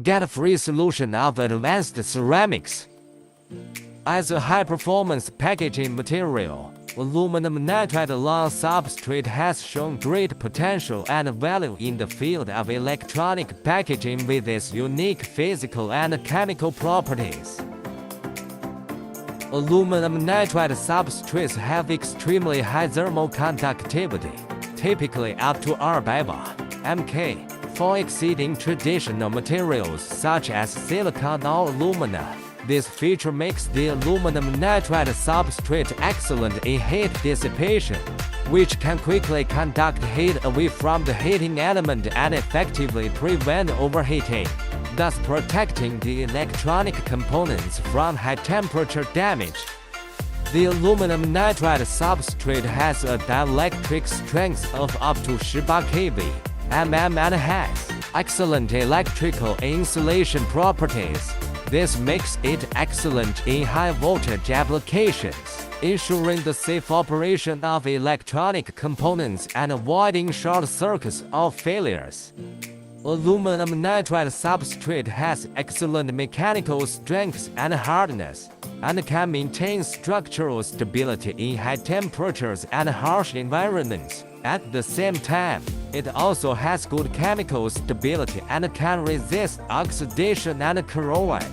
Get a free solution of advanced ceramics. As a high-performance packaging material, aluminum nitride long substrate has shown great potential and value in the field of electronic packaging with its unique physical and chemical properties. Aluminum nitride substrates have extremely high thermal conductivity, typically up to R/bar mK, far exceeding traditional materials such as silicon or alumina. This feature makes the aluminum nitride substrate excellent in heat dissipation, which can quickly conduct heat away from the heating element and effectively prevent overheating, thus protecting the electronic components from high-temperature damage. The aluminum nitride substrate has a dielectric strength of up to 18 kV and has excellent electrical insulation properties. This makes it excellent in high-voltage applications, ensuring the safe operation of electronic components and avoiding short circuits or failures. Aluminum nitride substrate has excellent mechanical strength and hardness, and can maintain structural stability in high temperatures and harsh environments. At the same time, it also has good chemical stability and can resist oxidation and corrosion.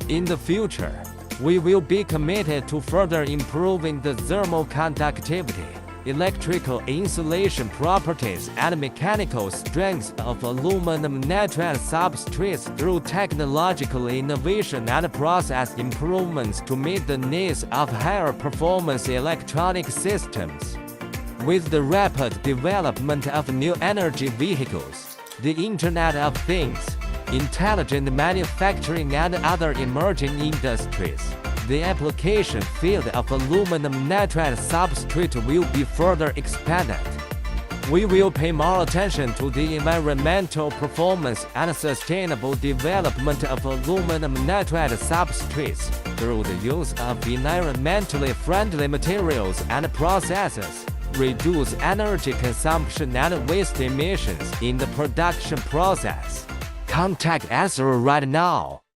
In the future, we will be committed to further improving the thermal conductivity, electrical insulation properties, and mechanical strength of aluminum nitride substrates through technological innovation and process improvements to meet the needs of higher performance electronic systems. With the rapid development of new energy vehicles, the Internet of Things, intelligent manufacturing, and other emerging industries, the application field of aluminum nitride substrate will be further expanded. We will pay more attention to the environmental performance and sustainable development of aluminum nitride substrates through the use of environmentally friendly materials and processes, reduce energy consumption and waste emissions in the production process. Contact ATCERA right now.